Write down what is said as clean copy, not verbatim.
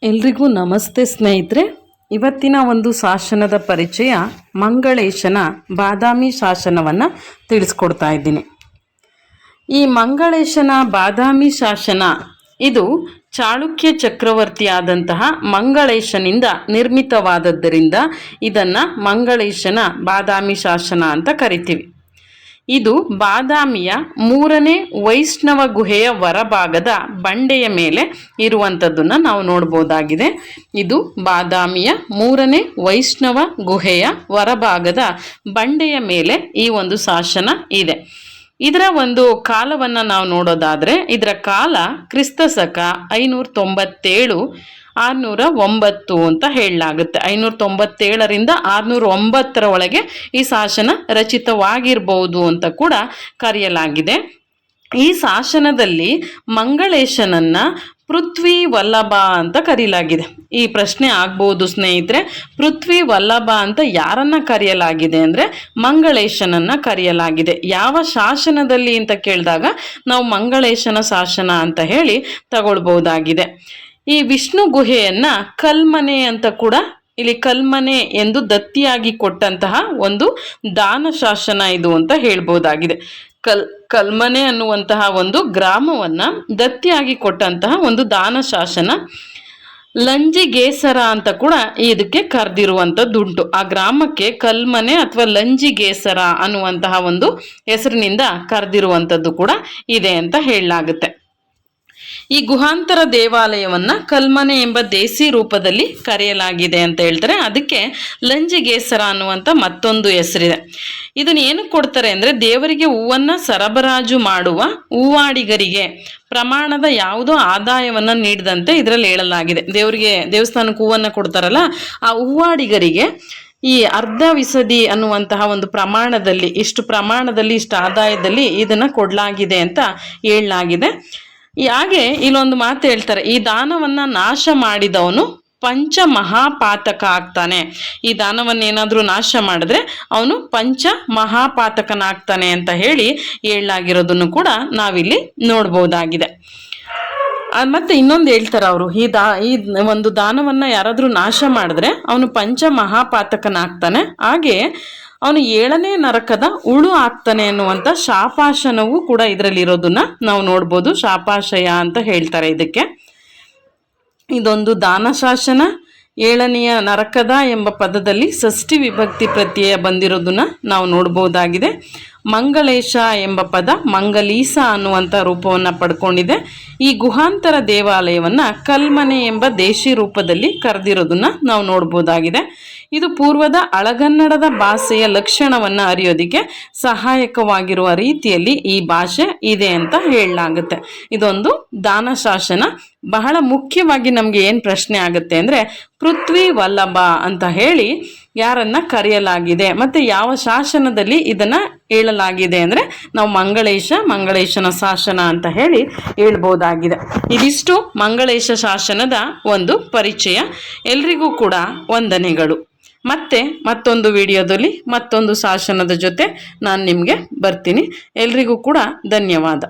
ಎಲ್ರಿಗೂ ನಮಸ್ತೆ ಸ್ನೇಹಿತರೆ. ಇವತ್ತಿನ ಒಂದು ಶಾಸನದ ಪರಿಚಯ ಮಂಗಳೇಶನ ಬಾದಾಮಿ ಶಾಸನವನ್ನು ತಿಳಿಸ್ಕೊಡ್ತಾ ಇದ್ದೀನಿ. ಈ ಮಂಗಳೇಶನ ಬಾದಾಮಿ ಶಾಸನ ಇದು ಚಾಳುಕ್ಯ ಚಕ್ರವರ್ತಿಯಾದಂತಹ ಮಂಗಳೇಶನಿಂದ ನಿರ್ಮಿತವಾದದ್ದರಿಂದ ಇದನ್ನು ಮಂಗಳೇಶನ ಬಾದಾಮಿ ಶಾಸನ ಅಂತ ಕರಿತೀವಿ. ಇದು ಬಾದಾಮಿಯ 3ನೇ ವೈಷ್ಣವ ಗುಹೆಯ ಹೊರಭಾಗದ ಬಂಡೆಯ ಮೇಲೆ ಇರುವಂಥದ್ದನ್ನು ನಾವು ನೋಡ್ಬೋದಾಗಿದೆ. ಇದು ಬಾದಾಮಿಯ 3ನೇ ವೈಷ್ಣವ ಗುಹೆಯ ಹೊರಭಾಗದ ಬಂಡೆಯ ಮೇಲೆ ಈ ಒಂದು ಶಾಸನ ಇದೆ. ಇದರ ಒಂದು ಕಾಲವನ್ನು ನಾವು ನೋಡೋದಾದರೆ ಇದರ ಕಾಲ ಕ್ರಿಸ್ತಶಕ 597 609 ಅಂತ ಹೇಳಲಾಗುತ್ತೆ. 597ರಿಂದ 609 ಒಳಗೆ ಈ ಶಾಸನ ರಚಿತವಾಗಿರ್ಬೋದು ಅಂತ ಕೂಡ ಕರೆಯಲಾಗಿದೆ. ಈ ಶಾಸನದಲ್ಲಿ ಮಂಗಳೇಶನನ್ನ ಪೃಥ್ವಿ ವಲ್ಲಭ ಅಂತ ಕರೆಯಲಾಗಿದೆ. ಈ ಪ್ರಶ್ನೆ ಆಗ್ಬೋದು ಸ್ನೇಹಿತರೆ, ಪೃಥ್ವಿ ವಲ್ಲಭ ಅಂತ ಯಾರನ್ನ ಕರೆಯಲಾಗಿದೆ ಅಂದರೆ ಮಂಗಳೇಶನನ್ನ ಕರೆಯಲಾಗಿದೆ. ಯಾವ ಶಾಸನದಲ್ಲಿ ಅಂತ ಕೇಳಿದಾಗ ನಾವು ಮಂಗಳೇಶನ ಶಾಸನ ಅಂತ ಹೇಳಿ ತಗೊಳ್ಬಹುದಾಗಿದೆ. ಈ ವಿಷ್ಣು ಗುಹೆಯನ್ನ ಕಲ್ಮನೆ ಅಂತ ಕೂಡ ಇಲ್ಲಿ ಕಲ್ಮನೆ ಎಂದು ದತ್ತಿಯಾಗಿ ಕೊಟ್ಟಂತಹ ಒಂದು ದಾನ ಶಾಸನ ಇದು ಅಂತ ಹೇಳ್ಬೋದಾಗಿದೆ. ಕಲ್ಮನೆ ಅನ್ನುವಂತಹ ಒಂದು ಗ್ರಾಮವನ್ನ ದತ್ತಿಯಾಗಿ ಕೊಟ್ಟಂತಹ ಒಂದು ದಾನ ಶಾಸನ. ಲಂಜಿಗೇಸರ ಅಂತ ಕೂಡ ಇದಕ್ಕೆ ಕರೆದಿರುವಂಥದ್ದುಂಟು. ಆ ಗ್ರಾಮಕ್ಕೆ ಕಲ್ಮನೆ ಅಥವಾ ಲಂಜಿಗೇಸರ ಅನ್ನುವಂತಹ ಒಂದು ಹೆಸರಿನಿಂದ ಕರೆದಿರುವಂಥದ್ದು ಕೂಡ ಇದೆ ಅಂತ ಹೇಳಲಾಗುತ್ತೆ. ಈ ಗುಹಾಂತರ ದೇವಾಲಯವನ್ನ ಕಲ್ಮನೆ ಎಂಬ ದೇಸಿ ರೂಪದಲ್ಲಿ ಕರೆಯಲಾಗಿದೆ ಅಂತ ಹೇಳ್ತಾರೆ. ಅದಕ್ಕೆ ಲಂಜಿಗೇಸರ ಅನ್ನುವಂಥ ಮತ್ತೊಂದು ಹೆಸರಿದೆ. ಇದನ್ನ ಏನು ಕೊಡ್ತಾರೆ ಅಂದರೆ ದೇವರಿಗೆ ಹೂವನ್ನು ಸರಬರಾಜು ಮಾಡುವ ಹೂವಾಡಿಗರಿಗೆ ಪ್ರಮಾಣದ ಯಾವುದೋ ಆದಾಯವನ್ನು ನೀಡದಂತೆ ಇದರಲ್ಲಿ ಹೇಳಲಾಗಿದೆ. ದೇವಸ್ಥಾನಕ್ಕೆ ಹೂವನ್ನು ಕೊಡ್ತಾರಲ್ಲ, ಆ ಹೂವಾಡಿಗರಿಗೆ ಈ ಅರ್ಧ ವಿಸದಿ ಅನ್ನುವಂತಹ ಒಂದು ಪ್ರಮಾಣದಲ್ಲಿ ಇಷ್ಟು ಆದಾಯದಲ್ಲಿ ಇದನ್ನ ಕೊಡಲಾಗಿದೆ ಅಂತ ಹೇಳಲಾಗಿದೆ. ಹಾಗೆ ಇಲ್ಲೊಂದು ಮಾತು ಹೇಳ್ತಾರೆ, ಈ ದಾನವನ್ನ ನಾಶ ಮಾಡಿದವನು ಪಂಚ ಮಹಾಪಾತಕ ಆಗ್ತಾನೆ. ಈ ದಾನವನ್ನೇನಾದ್ರೂ ನಾಶ ಮಾಡಿದ್ರೆ ಅವನು ಪಂಚ ಮಹಾಪಾತಕನಾಗ್ತಾನೆ ಅಂತ ಹೇಳಲಾಗಿರೋದನ್ನು ಕೂಡ ನಾವಿಲ್ಲಿ ನೋಡ್ಬೋದಾಗಿದೆ. ಮತ್ತೆ ಇನ್ನೊಂದು ಹೇಳ್ತಾರೆ ಅವರು, ಈ ಒಂದು ದಾನವನ್ನ ಯಾರಾದ್ರೂ ನಾಶ ಮಾಡಿದ್ರೆ ಅವನು ಪಂಚ ಮಹಾಪಾತಕನಾಗ್ತಾನೆ, ಹಾಗೆ ಅವನು 7ನೇ ನರಕದ ಹುಳು ಆಗ್ತಾನೆ ಅನ್ನುವಂಥ ಶಾಪಾಶನವೂ ಕೂಡ ಇದರಲ್ಲಿ ಇರೋದನ್ನ ನಾವು ನೋಡ್ಬೋದು. ಶಾಪಾಶಯ ಅಂತ ಹೇಳ್ತಾರೆ ಇದಕ್ಕೆ. ಇದೊಂದು ದಾನ ಶಾಸನ. 7ನೆಯ ನರಕದ ಎಂಬ ಪದದಲ್ಲಿ ಷಷ್ಠಿ ವಿಭಕ್ತಿ ಪ್ರತ್ಯಯ ಬಂದಿರೋದನ್ನ ನಾವು ನೋಡ್ಬೋದಾಗಿದೆ. ಮಂಗಳೇಶ ಎಂಬ ಪದ ಮಂಗಲೀಸ ಅನ್ನುವಂಥ ರೂಪವನ್ನು ಪಡ್ಕೊಂಡಿದೆ. ಈ ಗುಹಾಂತರ ದೇವಾಲಯವನ್ನ ಕಲ್ಮನೆ ಎಂಬ ದೇಶಿ ರೂಪದಲ್ಲಿ ಕರೆದಿರೋದನ್ನ ನಾವು ನೋಡ್ಬೋದಾಗಿದೆ. ಇದು ಪೂರ್ವದ ಹಳಗನ್ನಡದ ಭಾಷೆಯ ಲಕ್ಷಣವನ್ನು ಅರಿಯೋದಕ್ಕೆ ಸಹಾಯಕವಾಗಿರುವ ರೀತಿಯಲ್ಲಿ ಈ ಭಾಷೆ ಇದೆ ಅಂತ ಹೇಳಲಾಗುತ್ತೆ. ಇದೊಂದು ದಾನ ಶಾಸನ. ಬಹಳ ಮುಖ್ಯವಾಗಿ ನಮಗೆ ಏನು ಪ್ರಶ್ನೆ ಆಗುತ್ತೆ ಅಂದರೆ ಪೃಥ್ವಿ ವಲ್ಲಭ ಅಂತ ಹೇಳಿ ಯಾರನ್ನ ಕರೆಯಲಾಗಿದೆ ಮತ್ತು ಯಾವ ಶಾಸನದಲ್ಲಿ ಇದನ್ನ ಹೇಳಲಾಗಿದೆ ಅಂದರೆ ನಾವು ಮಂಗಳೇಶನ ಶಾಸನ ಅಂತ ಹೇಳ್ಬೋದಾಗಿದೆ. ಇದಿಷ್ಟು ಮಂಗಳೇಶ ಶಾಸನದ ಒಂದು ಪರಿಚಯ. ಎಲ್ರಿಗೂ ಕೂಡ ವಂದನೆಗಳು. ಮತ್ತೊಂದು ವಿಡಿಯೋದಲ್ಲಿ ಮತ್ತೊಂದು ಶಾಸನದ ಜೊತೆ ನಾನು ನಿಮಗೆ ಬರ್ತೀನಿ. ಎಲ್ರಿಗೂ ಕೂಡ ಧನ್ಯವಾದ.